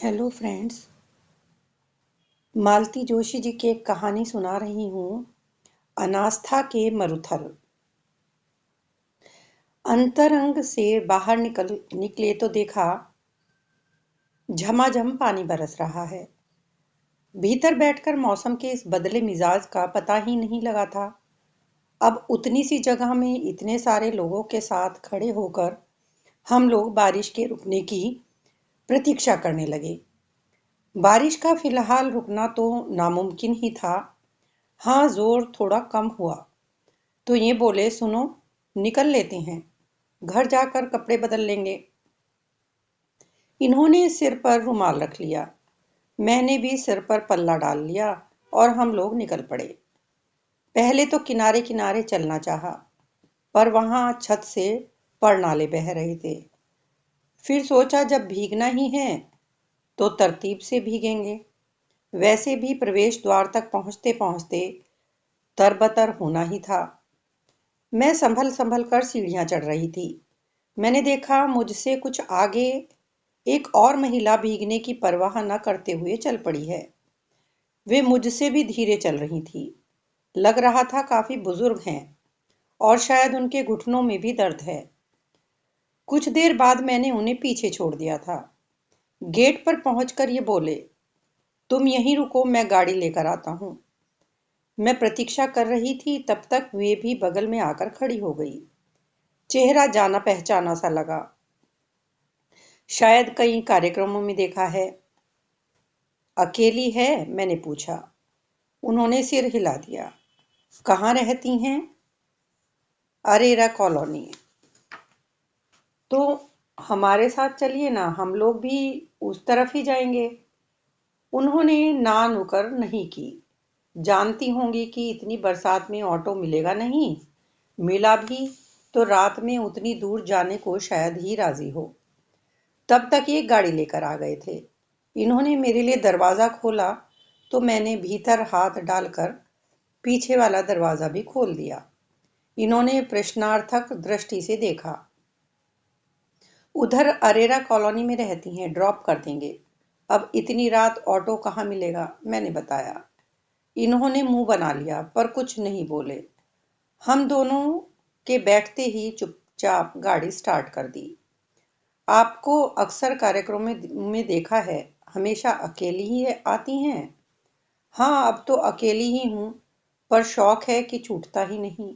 Hello friends. Malti Joshi ji की एक कहानी सुना रही हूँ। अनास्था के मरुथल। अंतरंग से बाहर निकले तो देखा झमाझम पानी बरस रहा है। भीतर बैठकर मौसम के इस बदले मिजाज का पता ही नहीं लगा था। अब उतनी सी जगह में इतने सारे लोगों के साथ खड़े होकर हम लोग बारिश के रुकने की प्रतीक्षा करने लगे। बारिश का फिलहाल रुकना तो नामुमकिन ही था। हाँ, जोर थोड़ा कम हुआ तो ये बोले, सुनो, निकल लेते हैं, घर जाकर कपड़े बदल लेंगे। इन्होंने सिर पर रुमाल रख लिया, मैंने भी सिर पर पल्ला डाल लिया और हम लोग निकल पड़े। पहले तो किनारे किनारे चलना चाहा, पर वहां छत से परनाले बह रहे थे। फिर सोचा जब भीगना ही है तो तरतीब से भीगेंगे। वैसे भी प्रवेश द्वार तक पहुंचते पहुंचते तरबतर होना ही था। मैं संभल संभल कर सीढ़ियां चढ़ रही थी। मैंने देखा मुझसे कुछ आगे एक और महिला भीगने की परवाह न करते हुए चल पड़ी है। वे मुझसे भी धीरे चल रही थी। लग रहा था काफी बुजुर्ग हैं और शायद उनके घुटनों में भी दर्द है। कुछ देर बाद मैंने उन्हें पीछे छोड़ दिया था। गेट पर पहुंचकर ये बोले, तुम यहीं रुको, मैं गाड़ी लेकर आता हूँ। मैं प्रतीक्षा कर रही थी, तब तक वे भी बगल में आकर खड़ी हो गई। चेहरा जाना पहचाना सा लगा, शायद कई कार्यक्रमों में देखा है। अकेली है? मैंने पूछा। उन्होंने सिर हिला दिया। कहाँ रहती हैं? अरेरा कॉलोनी। तो हमारे साथ चलिए ना, हम लोग भी उस तरफ ही जाएंगे। उन्होंने ना नुकर नहीं की। जानती होंगी कि इतनी बरसात में ऑटो मिलेगा नहीं। मिला भी तो रात में उतनी दूर जाने को शायद ही राजी हो। तब तक ये गाड़ी लेकर आ गए थे। इन्होंने मेरे लिए दरवाज़ा खोला तो मैंने भीतर हाथ डालकर पीछे वाला दरवाज़ा भी खोल दिया। इन्होंने प्रश्नार्थक दृष्टि से देखा। उधर अरेरा कॉलोनी में रहती हैं, ड्रॉप कर देंगे। अब इतनी रात ऑटो कहाँ मिलेगा? मैंने बताया। इन्होंने मुंह बना लिया पर कुछ नहीं बोले। हम दोनों के बैठते ही चुपचाप गाड़ी स्टार्ट कर दी। आपको अक्सर कार्यक्रमों में देखा है, हमेशा अकेली ही आती हैं। हाँ, अब तो अकेली ही हूँ, पर शौक है कि छूटता ही नहीं।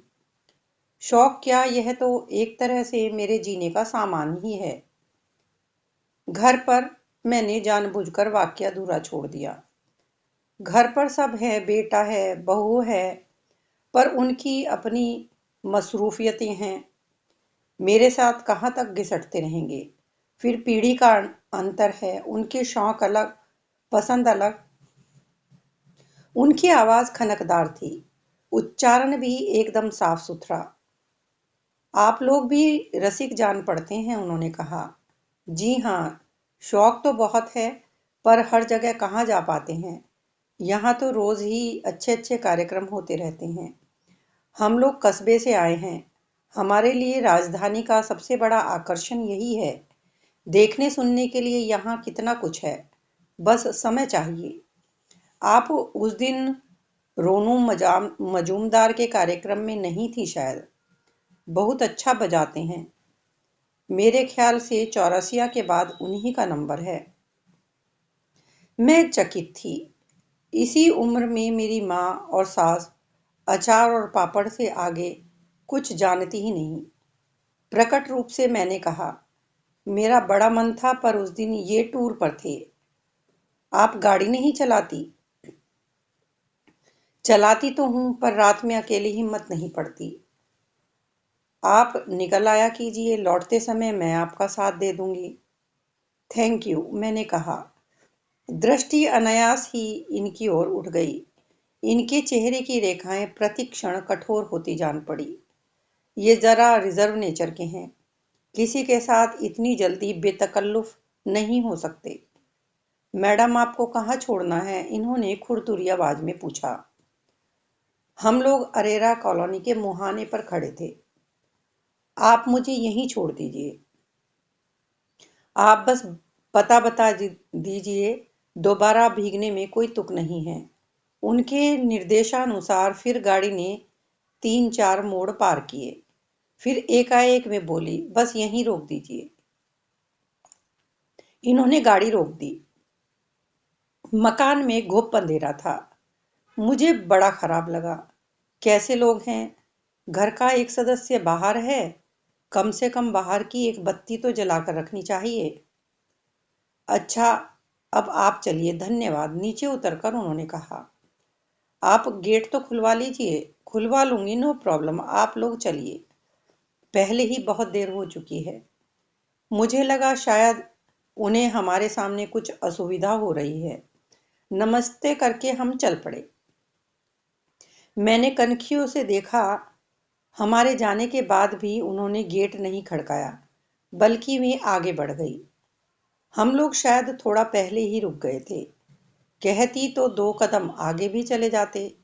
शौक क्या, यह तो एक तरह से मेरे जीने का सामान ही है। घर पर मैंने जानबूझकर वाक्य अधूरा छोड़ दिया। घर पर सब है, बेटा है, बहू है, पर उनकी अपनी मसरूफियतें हैं। मेरे साथ कहाँ तक घिसटते रहेंगे? फिर पीढ़ी का अंतर है, उनके शौक अलग, पसंद अलग। उनकी आवाज खनकदार थी, उच्चारण भी एकदम साफ सुथरा। आप लोग भी रसिक जान पड़ते हैं, उन्होंने कहा। जी हाँ, शौक तो बहुत है, पर हर जगह कहाँ जा पाते हैं। यहाँ तो रोज ही अच्छे अच्छे कार्यक्रम होते रहते हैं। हम लोग कस्बे से आए हैं। हमारे लिए राजधानी का सबसे बड़ा आकर्षण यही है। देखने सुनने के लिए यहाँ कितना कुछ है, बस समय चाहिए। आप उस दिन रोनू मजूमदार के कार्यक्रम में नहीं थी शायद। बहुत अच्छा बजाते हैं। मेरे ख्याल से चौरसिया के बाद उन्हीं का नंबर है। मैं चकित थी। इसी उम्र में मेरी माँ और सास अचार और पापड़ से आगे कुछ जानती ही नहीं। प्रकट रूप से मैंने कहा, मेरा बड़ा मन था, पर उस दिन ये टूर पर थे। आप गाड़ी नहीं चलाती? चलाती तो हूं, पर रात में अकेली हिम्मत नहीं पड़ती। आप निकल आया कीजिए, लौटते समय मैं आपका साथ दे दूंगी। थैंक यू, मैंने कहा। दृष्टि अनायास ही इनकी ओर उठ गई। इनके चेहरे की रेखाएं प्रतिक्षण कठोर होती जान पड़ी। ये जरा रिजर्व नेचर के हैं, किसी के साथ इतनी जल्दी बेतकल्लुफ नहीं हो सकते। मैडम, आपको कहाँ छोड़ना है? इन्होंने खुरदुरी आवाज में पूछा। हम लोग अरेरा कॉलोनी के मुहाने पर खड़े थे। आप मुझे यहीं छोड़ दीजिए। आप बस पता बता दीजिए, दोबारा भीगने में कोई तुक नहीं है। उनके निर्देशानुसार फिर गाड़ी ने 3-4 मोड़ पार किए। फिर एकाएक में बोली, बस यहीं रोक दीजिए। इन्होंने गाड़ी रोक दी। मकान में घुप अंधेरा था। मुझे बड़ा खराब लगा। कैसे लोग हैं? घर का एक सदस्य बाहर है, कम से कम बाहर की एक बत्ती तो जलाकर रखनी चाहिए। अच्छा, अब आप चलिए, धन्यवाद, नीचे उतरकर उन्होंने कहा। आप गेट तो खुलवा लीजिए। खुलवा लूंगी, नो प्रॉब्लम, आप लोग चलिए, पहले ही बहुत देर हो चुकी है। मुझे लगा शायद उन्हें हमारे सामने कुछ असुविधा हो रही है। नमस्ते करके हम चल पड़े। मैंने कनखियों से देखा, हमारे जाने के बाद भी उन्होंने गेट नहीं खड़काया, बल्कि वे आगे बढ़ गई। हम लोग शायद थोड़ा पहले ही रुक गए थे। कहती तो 2 कदम आगे भी चले जाते।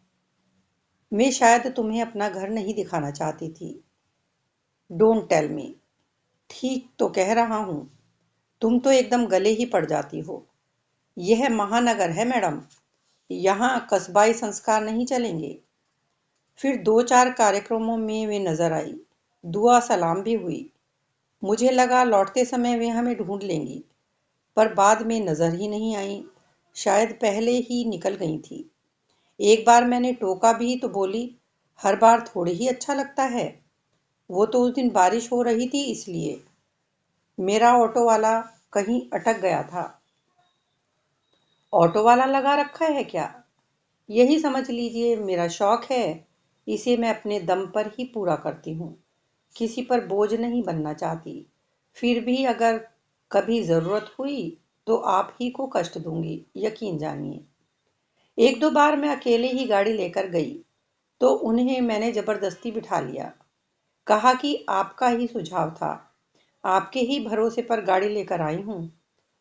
मैं शायद तुम्हें अपना घर नहीं दिखाना चाहती थी। Don't tell me. ठीक तो कह रहा हूं, तुम तो एकदम गले ही पड़ जाती हो। यह महानगर है मैडम, यहाँ कस्बाई संस्कार नहीं चलेंगे। फिर 2-4 कार्यक्रमों में वे नजर आई। दुआ सलाम भी हुई। मुझे लगा लौटते समय वे हमें ढूंढ लेंगी, पर बाद में नजर ही नहीं आई। शायद पहले ही निकल गई थी। एक बार मैंने टोका भी तो बोली, हर बार थोड़ी ही अच्छा लगता है। वो तो उस दिन बारिश हो रही थी इसलिए। मेरा ऑटो वाला कहीं अटक गया था। ऑटो वाला लगा रखा है क्या? यही समझ लीजिए, मेरा शौक है। इसे मैं अपने दम पर ही पूरा करती हूँ। किसी पर बोझ नहीं बनना चाहती। फिर भी अगर कभी जरूरत हुई तो आप ही को कष्ट दूंगी, यकीन जानिए। 1-2 बार मैं अकेले ही गाड़ी लेकर गई तो उन्हें मैंने जबरदस्ती बिठा लिया। कहा कि आपका ही सुझाव था, आपके ही भरोसे पर गाड़ी लेकर आई हूँ,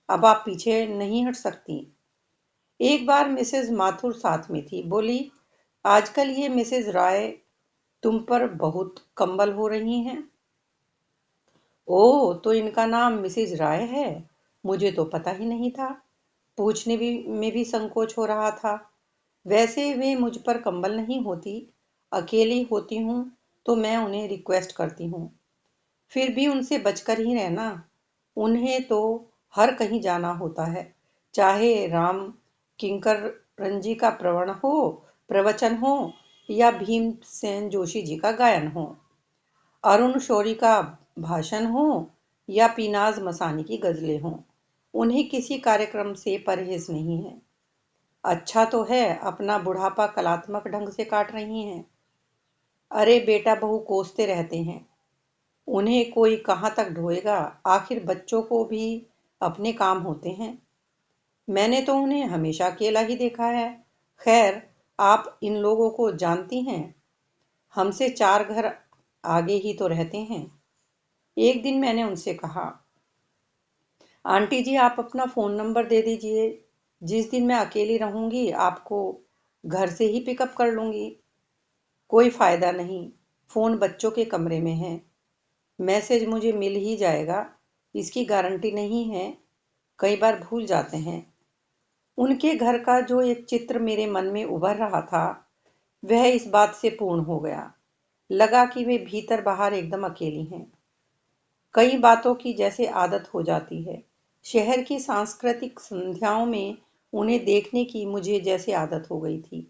अब आप पीछे नहीं हट सकती। एक बार मिसेज माथुर साथ में थी, बोली, आजकल ये मिसेज राय तुम पर बहुत कंबल हो रही हैं। ओह, तो इनका नाम मिसेज राय है? मुझे तो पता ही नहीं था। पूछने में भी संकोच हो रहा था। वैसे वे मुझ पर कंबल नहीं होती, अकेली होती हूँ तो मैं उन्हें रिक्वेस्ट करती हूँ। फिर भी उनसे बचकर ही रहना। उन्हें तो हर कहीं जाना होता है, चाहे राम किंकर रंजी का प्रवचन हो या भीमसेन जोशी जी का गायन हो, अरुण शौरी का भाषण हो या पीनाज मसानी की गजलें हों। उन्हें किसी कार्यक्रम से परहेज नहीं है। अच्छा तो है अपना बुढ़ापा कलात्मक ढंग से काट रही हैं। अरे बेटा बहू कोसते रहते हैं, उन्हें कोई कहाँ तक ढोएगा। आखिर बच्चों को भी अपने काम होते हैं। मैंने तो उन्हें हमेशा अकेला ही देखा है। खैर, आप इन लोगों को जानती हैं, हमसे 4 घर आगे ही तो रहते हैं। एक दिन मैंने उनसे कहा, आंटी जी आप अपना फ़ोन नंबर दे दीजिए, जिस दिन मैं अकेली रहूंगी आपको घर से ही पिकअप कर लूंगी। कोई फ़ायदा नहीं, फ़ोन बच्चों के कमरे में है। मैसेज मुझे मिल ही जाएगा, इसकी गारंटी नहीं है, कई बार भूल जाते हैं। उनके घर का जो एक चित्र मेरे मन में उभर रहा था, वह इस बात से पूर्ण हो गया। लगा कि वे भीतर बाहर एकदम अकेली हैं। कई बातों की जैसे आदत हो जाती है। शहर की सांस्कृतिक संध्याओं में उन्हें देखने की मुझे जैसे आदत हो गई थी।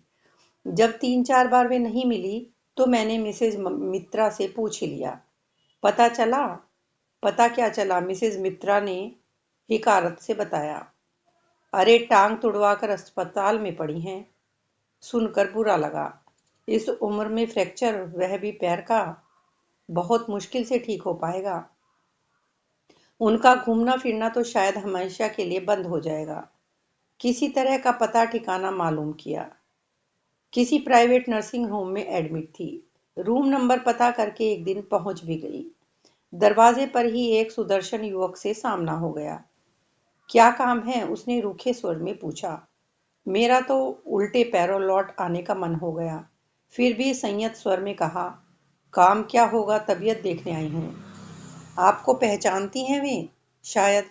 जब 3-4 बार वे नहीं मिली तो मैंने मिसेज मित्रा से पूछ ही लिया। पता चला? पता क्या चला, मिसेज मित्रा ने हिकारत से बताया। अरे टांग तुड़वाकर अस्पताल में पड़ी हैं। सुनकर बुरा लगा। इस उम्र में फ्रैक्चर, वह भी पैर का, बहुत मुश्किल से ठीक हो पाएगा। उनका घूमना फिरना तो शायद हमेशा के लिए बंद हो जाएगा। किसी तरह का पता ठिकाना मालूम किया। किसी प्राइवेट नर्सिंग होम में एडमिट थी। रूम नंबर पता करके एक दिन पहुंच भी गई। दरवाजे पर ही एक सुदर्शन युवक से सामना हो गया। क्या काम है? उसने रूखे स्वर में पूछा। मेरा तो उल्टे पैरों लौट आने का मन हो गया, फिर भी संयत स्वर में कहा, काम क्या होगा, तबीयत देखने आई हूँ। आपको पहचानती हैं वे? शायद।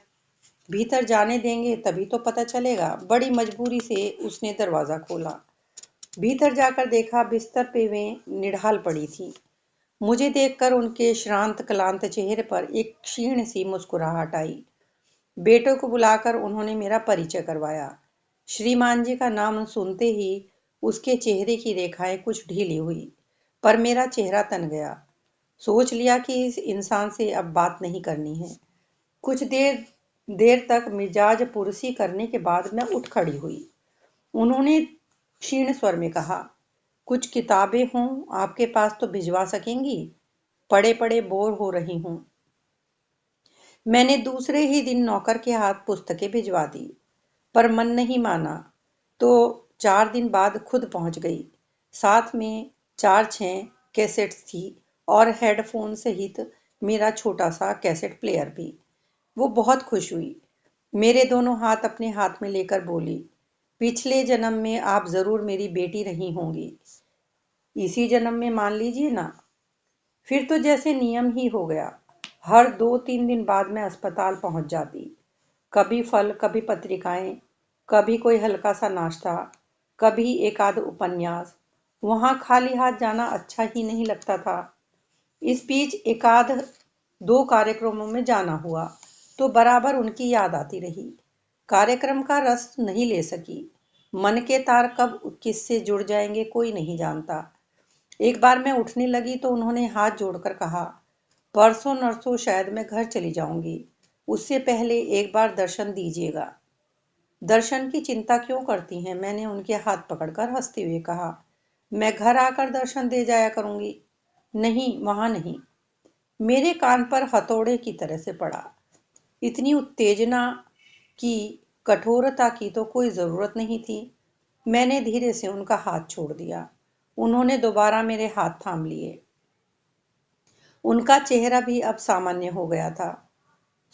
भीतर जाने देंगे तभी तो पता चलेगा। बड़ी मजबूरी से उसने दरवाज़ा खोला। भीतर जाकर देखा बिस्तर पे वे निढाल पड़ी थी। मुझे देखकर उनके श्रांत क्लांत चेहरे पर एक क्षीण सी मुस्कुराहट आई। बेटों को बुलाकर उन्होंने मेरा परिचय करवाया। श्रीमान जी का नाम सुनते ही उसके चेहरे की रेखाएं कुछ ढीली हुई, पर मेरा चेहरा तन गया। सोच लिया कि इस इंसान से अब बात नहीं करनी है। कुछ देर देर तक मिजाज पुरसी करने के बाद मैं उठ खड़ी हुई। उन्होंने क्षीण स्वर में कहा, कुछ किताबें हों आपके पास तो भिजवा सकेंगी? पढ़े पढ़े बोर हो रही हूँ। मैंने दूसरे ही दिन नौकर के हाथ पुस्तकें भिजवा दी, पर मन नहीं माना, तो 4 दिन बाद खुद पहुंच गई। साथ में 4-6 कैसेट्स थी और हेडफोन सहित मेरा छोटा सा कैसेट प्लेयर भी। वो बहुत खुश हुई। मेरे दोनों हाथ अपने हाथ में लेकर बोली, पिछले जन्म में आप जरूर मेरी बेटी रही होंगी, इसी जन्म में मान लीजिए ना। फिर तो जैसे नियम ही हो गया। हर 2-3 दिन बाद मैं अस्पताल पहुंच जाती। कभी फल, कभी पत्रिकाएं, कभी कोई हल्का सा नाश्ता, कभी एक आध उपन्यास। वहां खाली हाथ जाना अच्छा ही नहीं लगता था। इस बीच एक आध 2 कार्यक्रमों में जाना हुआ, तो बराबर उनकी याद आती रही। कार्यक्रम का रस नहीं ले सकी। मन के तार कब किससे जुड़ जाएंगे कोई नहीं जानता। एक बार मैं उठने लगी तो उन्होंने हाथ जोड़कर कहा, परसों नरसों शायद मैं घर चली जाऊंगी, उससे पहले एक बार दर्शन दीजिएगा। दर्शन की चिंता क्यों करती हैं? मैंने उनके हाथ पकड़कर हंसते हुए कहा, मैं घर आकर दर्शन दे जाया करूंगी। नहीं, वहां नहीं। मेरे कान पर हथौड़े की तरह से पड़ा। इतनी उत्तेजना की, कठोरता की तो कोई जरूरत नहीं थी। मैंने धीरे से उनका हाथ छोड़ दिया। उन्होंने दोबारा मेरे हाथ थाम लिए। उनका चेहरा भी अब सामान्य हो गया था।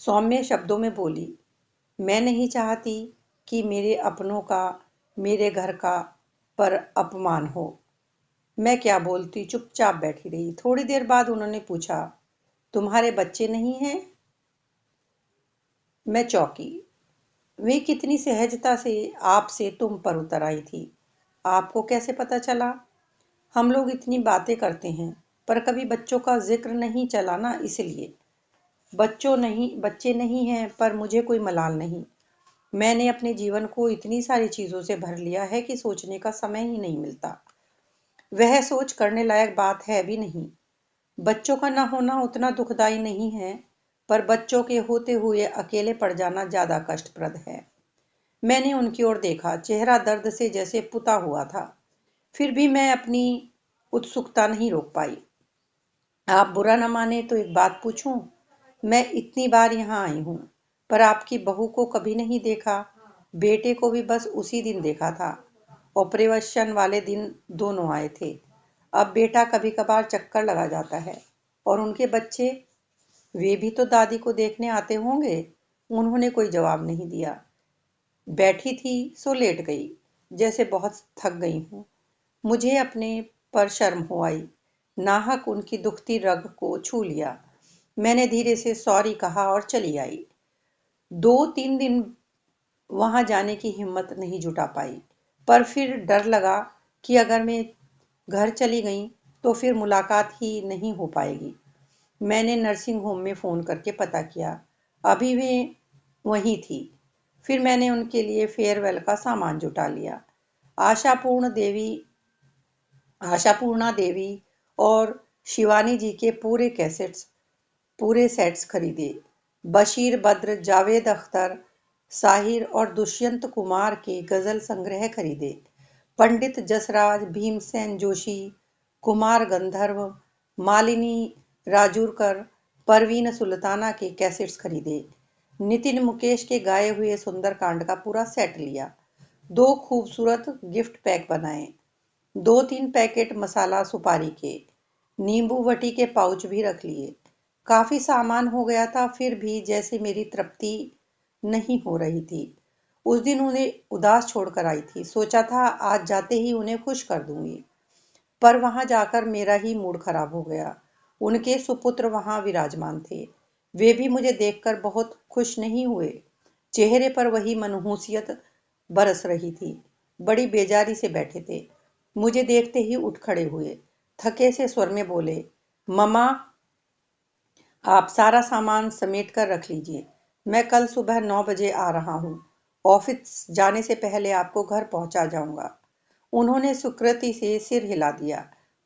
सौम्य शब्दों में बोली, मैं नहीं चाहती कि मेरे अपनों का, मेरे घर का पर अपमान हो। मैं क्या बोलती, चुपचाप बैठी रही। थोड़ी देर बाद उन्होंने पूछा, तुम्हारे बच्चे नहीं हैं? मैं चौंकी। वे कितनी सहजता से आपसे तुम पर उतर आई थी। आपको कैसे पता चला? हम लोग इतनी बातें करते हैं, पर कभी बच्चों का जिक्र नहीं चला ना, इसलिए। बच्चे नहीं हैं, पर मुझे कोई मलाल नहीं। मैंने अपने जीवन को इतनी सारी चीजों से भर लिया है कि सोचने का समय ही नहीं मिलता। वह सोच करने लायक बात है भी नहीं। बच्चों का न होना उतना दुखदाई नहीं है, पर बच्चों के होते हुए अकेले पड़ जाना ज्यादा कष्टप्रद है। मैंने उनकी ओर देखा। चेहरा दर्द से जैसे पुता हुआ था। फिर भी मैं अपनी उत्सुकता नहीं रोक पाई। आप बुरा न माने तो एक बात पूछूं? मैं इतनी बार यहाँ आई हूँ, पर आपकी बहू को कभी नहीं देखा। बेटे को भी बस उसी दिन देखा था। ऑपरेशन वाले दिन दोनों आए थे। अब बेटा कभी कभार चक्कर लगा जाता है। और उनके बच्चे, वे भी तो दादी को देखने आते होंगे। उन्होंने कोई जवाब नहीं दिया। बैठी थी सो लेट गई, जैसे बहुत थक गई हूँ। मुझे अपने पर शर्म हो आई। नाहक उनकी दुखती रग को छू लिया। मैंने धीरे से सॉरी कहा और चली आई। 2-3 दिन वहां जाने की हिम्मत नहीं जुटा पाई, पर फिर डर लगा कि अगर मैं घर चली गई तो फिर मुलाकात ही नहीं हो पाएगी। मैंने नर्सिंग होम में फ़ोन करके पता किया। अभी वे वहीं थी। फिर मैंने उनके लिए फेयरवेल का सामान जुटा लिया। आशापूर्ण देवी आशापूर्णा देवी और शिवानी जी के पूरे सेट्स खरीदे। बशीर बद्र, जावेद अख्तर, साहिर और दुष्यंत कुमार के गजल संग्रह खरीदे। पंडित जसराज, भीमसेन जोशी, कुमार गंधर्व, मालिनी राजूरकर, परवीन सुल्ताना के कैसेट्स खरीदे। नितिन मुकेश के गाए हुए सुंदरकांड का पूरा सेट लिया। 2 खूबसूरत गिफ्ट पैक बनाए। 2-3 पैकेट मसाला सुपारी के, नींबू वटी के पाउच भी रख लिए। काफी सामान हो गया था, फिर भी जैसे मेरी तृप्ति नहीं हो रही थी। उस दिन उन्हें उदास छोड़कर आई थी। सोचा था आज जाते ही उन्हें खुश कर दूंगी, पर वहां जाकर मेरा ही मूड खराब हो गया। उनके सुपुत्र वहां विराजमान थे। वे भी मुझे देखकर बहुत खुश नहीं हुए। चेहरे पर वही मनहूसियत बरस रही थी। बड़ी बेजारी से बैठे थे। मुझे देखते ही उठ खड़े हुए। थके से स्वर में बोले, ममा, आप सारा सामान समेट कर रख लीजिए। मैं कल सुबह 9 बजे आ रहा हूँ। ऑफिस जाने से पहले आपको घर पहुंचा जाऊंगा। उन्होंने स्वीकृति से सिर हिला दिया,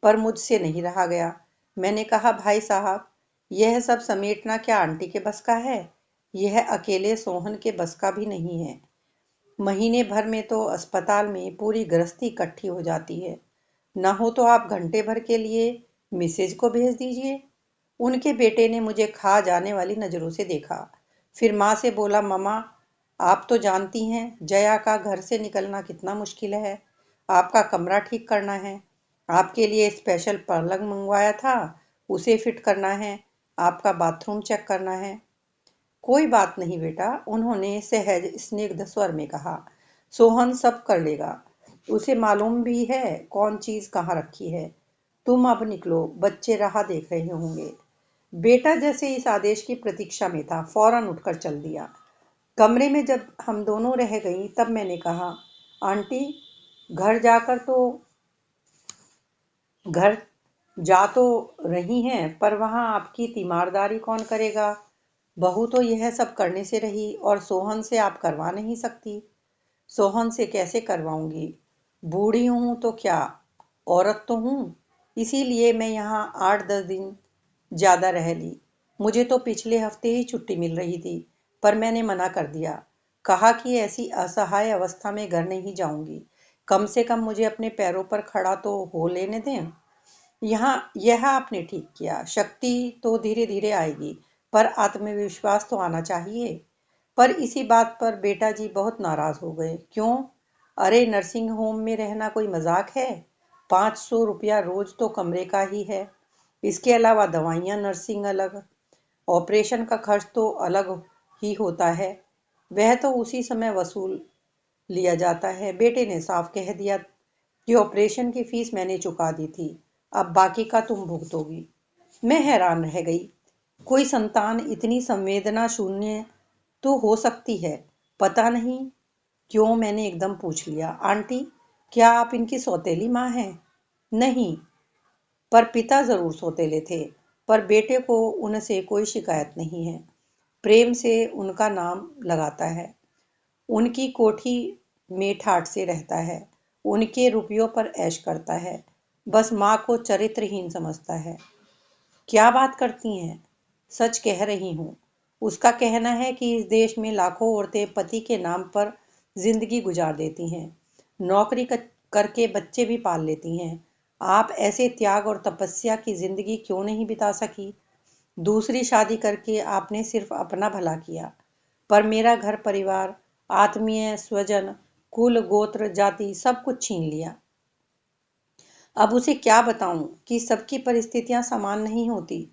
पर मुझसे नहीं रहा गया। मैंने कहा, भाई साहब, यह सब समेटना क्या आंटी के बस का है? यह अकेले सोहन के बस का भी नहीं है। महीने भर में तो अस्पताल में पूरी गृहस्थी इकट्ठी हो जाती है। न हो तो आप घंटे भर के लिए मिसेज को भेज दीजिए। उनके बेटे ने मुझे खा जाने वाली नजरों से देखा। फिर माँ से बोला, ममा, आप तो जानती हैं जया का घर से निकलना कितना मुश्किल है। आपका कमरा ठीक करना है, आपके लिए स्पेशल पलंग मंगवाया था, उसे फिट करना है, आपका बाथरूम चेक करना है। कोई बात नहीं बेटा, उन्होंने सहज स्निग्ध स्वर में कहा। सोहन सब कर लेगा। उसे मालूम भी है कौन चीज कहाँ रखी है। तुम अब निकलो, बच्चे राह देख रहे होंगे। बेटा जैसे इस आदेश की प्रतीक्षा में था, फौरन उठकर चल दिया। कमरे में जब हम दोनों रह गईं, तब मैंने कहा, आंटी, घर जाकर तो घर जा तो रही हैं, पर वहां आपकी तीमारदारी कौन करेगा? बहू तो यह सब करने से रही, और सोहन से आप करवा नहीं सकती। सोहन से कैसे करवाऊंगी? बूढ़ी हूं तो क्या, औरत तो हूं। इसीलिए मैं यहाँ 8-10 दिन ज्यादा रह ली। मुझे तो पिछले हफ्ते ही छुट्टी मिल रही थी, पर मैंने मना कर दिया। कहा कि ऐसी असहाय अवस्था में घर नहीं जाऊंगी। कम से कम मुझे अपने पैरों पर खड़ा तो हो लेने दें। यहाँ यह आपने ठीक किया। शक्ति तो धीरे धीरे आएगी, पर आत्मविश्वास तो आना चाहिए। पर इसी बात पर बेटा जी बहुत नाराज हो गए। क्यों? अरे, नर्सिंग होम में रहना कोई मजाक है? 500 रुपया रोज तो कमरे का ही है। इसके अलावा दवाइयाँ, नर्सिंग अलग, ऑपरेशन का खर्च तो अलग ही होता है। वह तो उसी समय वसूल लिया जाता है। बेटे ने साफ कह दिया कि ऑपरेशन की फीस मैंने चुका दी थी, अब बाकी का तुम भुगतोगी। मैं हैरान रह गई। कोई संतान इतनी संवेदना शून्य तो हो सकती है? पता नहीं क्यों मैंने एकदम पूछ लिया, आंटी, क्या आप इनकी सौतेली माँ हैं? नहीं, पर पिता जरूर सौतेले थे। पर बेटे को उनसे कोई शिकायत नहीं है। प्रेम से उनका नाम लगाता है। उनकी कोठी में ठाठ से रहता है। उनके रुपयों पर ऐश करता है। बस माँ को चरित्रहीन समझता है। क्या बात करती हैं? सच कह रही हूँ। उसका कहना है कि इस देश में लाखों औरतें पति के नाम पर जिंदगी गुजार देती हैं, नौकरी करके बच्चे भी पाल लेती हैं। आप ऐसे त्याग और तपस्या की जिंदगी क्यों नहीं बिता सकी? दूसरी शादी करके आपने सिर्फ अपना भला किया, पर मेरा घर परिवार, आत्मीय स्वजन, कुल गोत्र जाति सब कुछ छीन लिया। अब उसे क्या बताऊं कि सबकी परिस्थितियां समान नहीं होती।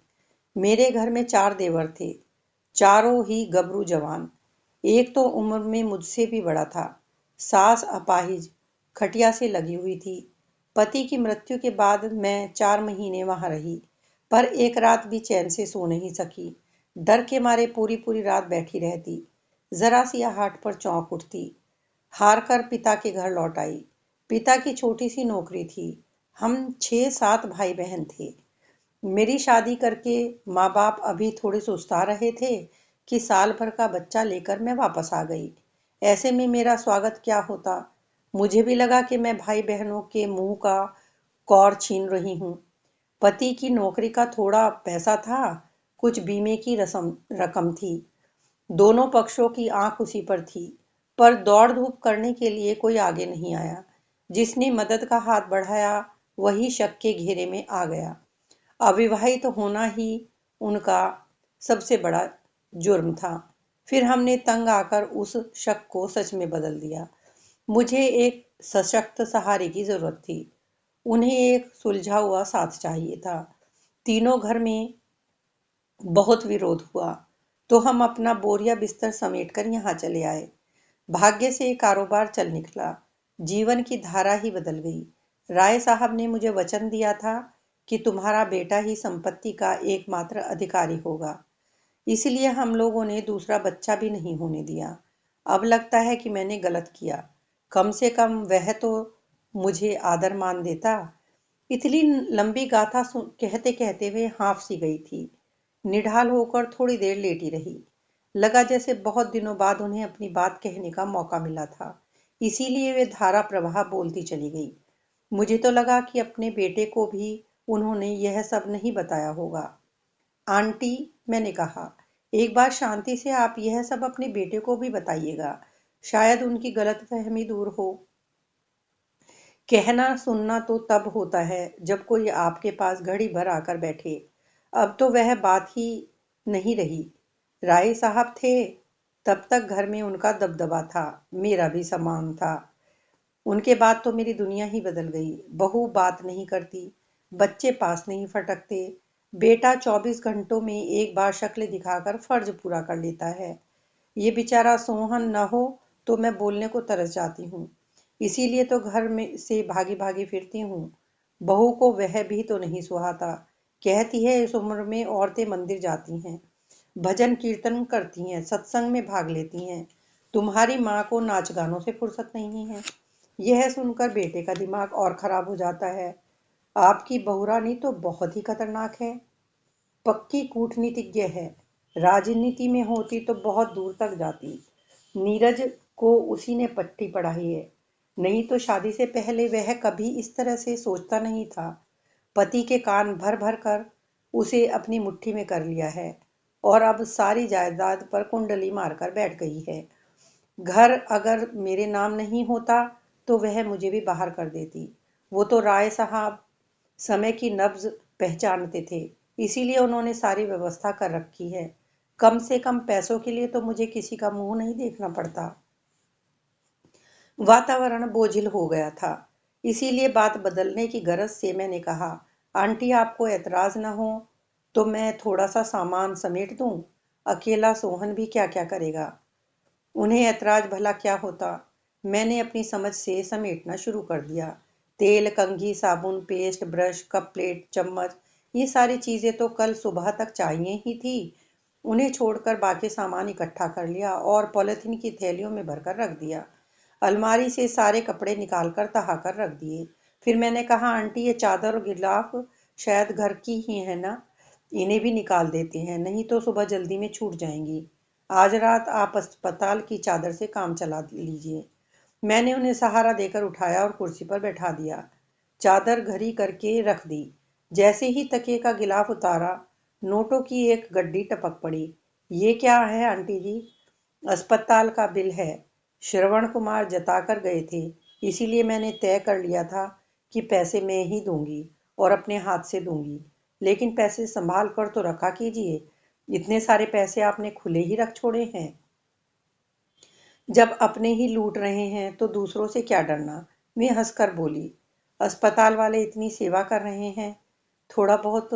मेरे घर में 4 देवर थे, चारों ही गबरू जवान। एक तो उम्र में मुझसे भी बड़ा था। सास अपाहिज, खटिया से लगी हुई थी। पति की मृत्यु के बाद मैं 4 महीने वहां रही, पर एक रात भी चैन से सो नहीं सकी। डर के मारे पूरी पूरी रात बैठी रहती। जरा सी आहट पर चौंक उठती। हार कर पिता के घर लौट आई। पिता की छोटी सी नौकरी थी। हम 6-7 भाई बहन थे। मेरी शादी करके माँ बाप अभी थोड़े सुस्ता रहे थे कि साल भर का बच्चा लेकर मैं वापस आ गई। ऐसे में मेरा स्वागत क्या होता? मुझे भी लगा कि मैं भाई बहनों के मुंह का कौर छीन रही हूँ। पति की नौकरी का थोड़ा पैसा था, कुछ बीमे की रसम रकम थी। दोनों पक्षों की आंख उसी पर थी, पर दौड़ धूप करने के लिए कोई आगे नहीं आया। जिसने मदद का हाथ बढ़ाया वही शक के घेरे में आ गया। अविवाहित होना ही उनका सबसे बड़ा जुर्म था। फिर हमने तंग आकर उस शक को सच में बदल दिया। मुझे एक सशक्त सहारे की जरूरत थी। उन्हें एक सुलझा हुआ साथ चाहिए था। तीनों घर में बहुत विरोध हुआ, तो हम अपना बोरिया बिस्तर समेटकर यहाँ चले आए। भाग्य से कारोबार चल निकला। जीवन की धारा ही बदल गई। राय साहब ने मुझे वचन दिया था कि तुम्हारा बेटा ही संपत्ति का एकमात्र अधिकारी होगा। इसलिए हम लोगों ने दूसरा बच्चा भी नहीं होने दिया। अब लगता है कि मैंने गलत किया। कम से कम वह तो मुझे आदर मान देता। इतनी लंबी गाथा कहते कहते वे हाँफ सी गई थी। निढाल होकर थोड़ी देर लेटी रही। लगा जैसे बहुत दिनों बाद उन्हें अपनी बात कहने का मौका मिला था। इसीलिए वे धारा प्रवाह बोलती चली गई। मुझे तो लगा कि अपने बेटे को भी उन्होंने यह सब नहीं बताया होगा। आंटी, मैंने कहा, एक बार शांति से आप यह सब अपने बेटे को भी बताइएगा। शायद उनकी गलतफहमी दूर हो। कहना सुनना तो तब होता है जब कोई आपके पास घड़ी भर आकर बैठे। अब तो वह बात ही नहीं रही। राय साहब थे तब तक घर में उनका दबदबा था, मेरा भी सम्मान था। उनके बाद तो मेरी दुनिया ही बदल गई। बहू बात नहीं करती, बच्चे पास नहीं फटकते, बेटा 24 घंटों में एक बार शक्ल दिखाकर फर्ज पूरा कर लेता है। ये बेचारा सोहन न हो तो मैं बोलने को तरस जाती हूँ। इसीलिए तो घर में से भागी भागी फिरती हूँ। बहू को वह भी तो नहीं सुहाता। कहती है इस उम्र में औरतें मंदिर जाती हैं, भजन कीर्तन करती हैं, सत्संग में भाग लेती हैं। तुम्हारी माँ को नाच गानों से फुर्सत नहीं है। यह सुनकर बेटे का दिमाग और खराब हो जाता है। आपकी बहुरानी तो बहुत ही खतरनाक है, पक्की कूटनीतिज्ञ है। राजनीति में होती तो बहुत दूर तक जाती। नीरज को उसी ने पट्टी पढ़ाई है, नहीं तो शादी से पहले वह कभी इस तरह से सोचता नहीं था। पति के कान भर भर कर उसे अपनी मुट्ठी में कर लिया है और अब सारी जायदाद पर कुंडली मारकर बैठ गई है। घर अगर मेरे नाम नहीं होता तो वह मुझे भी बाहर कर देती। वो तो राय साहब समय की नब्ज पहचानते थे, इसीलिए उन्होंने सारी व्यवस्था कर रखी है। कम से कम पैसों के लिए तो मुझे किसी का मुंह नहीं देखना पड़ता। वातावरण बोझिल हो गया था, इसीलिए बात बदलने की गरज से मैंने कहा, आंटी आपको एतराज न हो तो मैं थोड़ा सा सामान समेट दूं। अकेला सोहन भी क्या क्या करेगा। उन्हें ऐतराज भला क्या होता। मैंने अपनी समझ से समेटना शुरू कर दिया। तेल, कंघी, साबुन, पेस्ट, ब्रश, कप प्लेट, चम्मच, ये सारी चीजें तो कल सुबह तक चाहिए ही थी। उन्हें छोड़कर बाकी सामान इकट्ठा कर लिया और पॉलिथीन की थैलियों में भरकर रख दिया। अलमारी से सारे कपड़े निकालकर तहा कर रख दिए। फिर मैंने कहा, आंटी ये चादर और गिलाफ शायद घर की ही है ना, इन्हें भी निकाल देते हैं, नहीं तो सुबह जल्दी में छूट जाएंगी। आज रात आप अस्पताल की चादर से काम चला लीजिए। मैंने उन्हें सहारा देकर उठाया और कुर्सी पर बैठा दिया। चादर घरी करके रख दी। जैसे ही तकिए का गिलाफ उतारा, नोटों की एक गड्डी टपक पड़ी। ये क्या है आंटी जी? अस्पताल का बिल है। श्रवण कुमार जताकर गए थे, इसीलिए मैंने तय कर लिया था कि पैसे मैं ही दूंगी और अपने हाथ से दूंगी। लेकिन पैसे संभाल कर तो रखा कीजिए। इतने सारे पैसे आपने खुले ही रख छोड़े हैं। जब अपने ही लूट रहे हैं तो दूसरों से क्या डरना। मैं हंसकर बोली, अस्पताल वाले इतनी सेवा कर रहे हैं, थोड़ा बहुत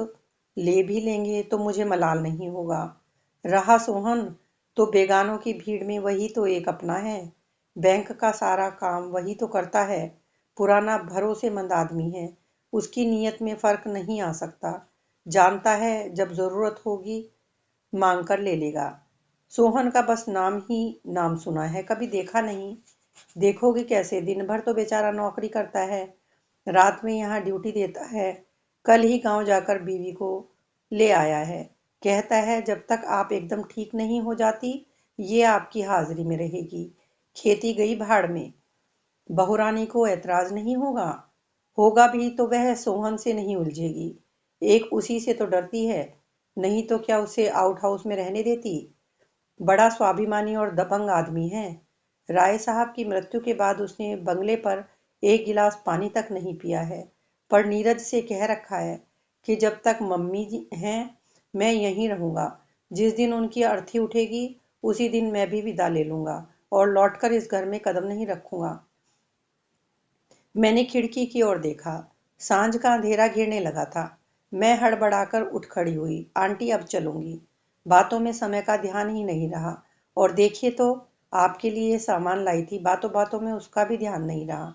ले भी लेंगे तो मुझे मलाल नहीं होगा। रहा सोहन, तो बेगानों की भीड़ में वही तो एक अपना है। बैंक का सारा काम वही तो करता है। पुराना भरोसेमंद आदमी है, उसकी नीयत में फर्क नहीं आ सकता। जानता है जब जरूरत होगी मांग कर ले लेगा। सोहन का बस नाम ही नाम सुना है, कभी देखा नहीं। देखोगे कैसे, दिन भर तो बेचारा नौकरी करता है, रात में यहाँ ड्यूटी देता है। कल ही गांव जाकर बीवी को ले आया है। कहता है जब तक आप एकदम ठीक नहीं हो जाती ये आपकी हाजिरी में रहेगी। खेती गई भाड़ में। बहुरानी को ऐतराज नहीं होगा। होगा भी तो वह सोहन से नहीं उलझेगी। एक उसी से तो डरती है, नहीं तो क्या उसे आउट हाउस में रहने देती। बड़ा स्वाभिमानी और दबंग आदमी है। राय साहब की मृत्यु के बाद उसने बंगले पर एक गिलास पानी तक नहीं पिया है। पर नीरज से कह रखा है कि जब तक मम्मी जी हैं मैं यहीं रहूंगा। जिस दिन उनकी अर्थी उठेगी उसी दिन मैं भी विदा ले लूंगा और लौटकर इस घर में कदम नहीं रखूंगा। मैंने खिड़की की ओर देखा। सांझ का अंधेरा घिरने लगा था। मैं हड़बड़ाकर उठ खड़ी हुई। आंटी अब चलूंगी। बातों में समय का ध्यान ही नहीं रहा। और देखिए तो, आपके लिए सामान लाई थी, बातों बातों में उसका भी ध्यान नहीं रहा।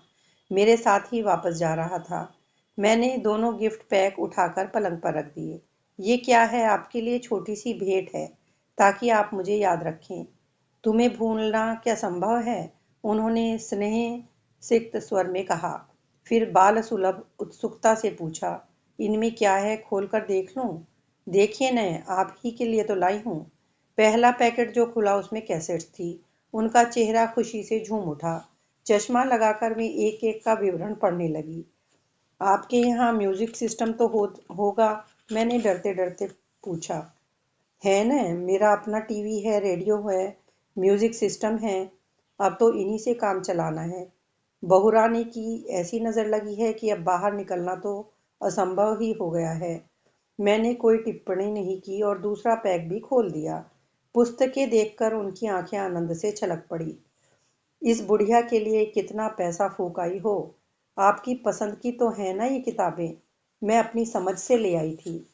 मेरे साथ ही वापस जा रहा था। मैंने दोनों गिफ्ट पैक उठाकर पलंग पर रख दिए। ये क्या है? आपके लिए छोटी सी भेंट है, ताकि आप मुझे याद रखें। तुम्हें भूलना क्या संभव है? उन्होंने स्नेह सिक्त स्वर में कहा। फिर बाल सुलभ उत्सुकता से पूछा, इनमें क्या है, खोलकर देख लूं? देखिए न, आप ही के लिए तो लाई हूं। पहला पैकेट जो खुला उसमें कैसेट्स थी। उनका चेहरा खुशी से झूम उठा। चश्मा लगाकर मैं एक एक का विवरण पढ़ने लगी। आपके यहाँ म्यूजिक सिस्टम तो होगा? मैंने डरते डरते पूछा। है न, मेरा अपना टीवी है, रेडियो है, म्यूजिक सिस्टम है। अब तो इन्हीं से काम चलाना है। बहुरानी की ऐसी नज़र लगी है कि अब बाहर निकलना तो असंभव ही हो गया है। मैंने कोई टिप्पणी नहीं की और दूसरा पैक भी खोल दिया। पुस्तकें देखकर उनकी आंखें आनंद से छलक पड़ी। इस बुढ़िया के लिए कितना पैसा फूक आई हो। आपकी पसंद की तो है ना ये किताबें? मैं अपनी समझ से ले आई थी।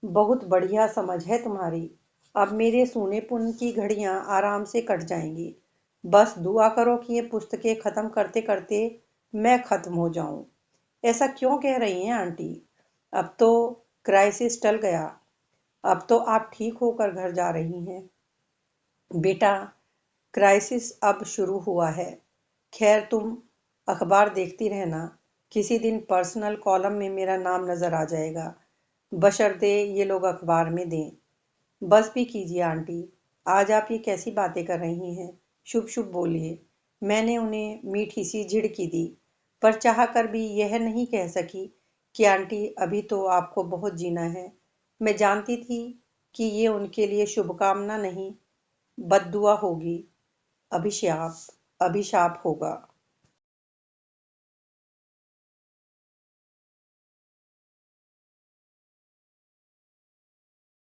बहुत बढ़िया समझ है तुम्हारी। अब मेरे सोने पुन की घड़ियां आराम से कट जाएंगी। बस दुआ करो कि ये पुस्तकें खत्म करते करते मैं खत्म हो जाऊं। ऐसा क्यों कह रही हैं आंटी? अब तो क्राइसिस टल गया। अब तो आप ठीक होकर घर जा रही हैं। बेटा, क्राइसिस अब शुरू हुआ है। खैर, तुम अखबार देखती रहना। किसी दिन पर्सनल कॉलम में मेरा नाम नजर आ जाएगा, बशर्ते ये लोग अखबार में दें। बस भी कीजिए आंटी। आज आप ये कैसी बातें कर रही हैं? शुभ शुभ बोलिए। मैंने उन्हें मीठी सी झिड़की दी, पर चाह कर भी यह नहीं कह सकी कि आंटी, अभी तो आपको बहुत जीना है। मैं जानती थी कि ये उनके लिए शुभकामना नहीं, बद्दुआ होगी, अभिशाप अभिशाप होगा।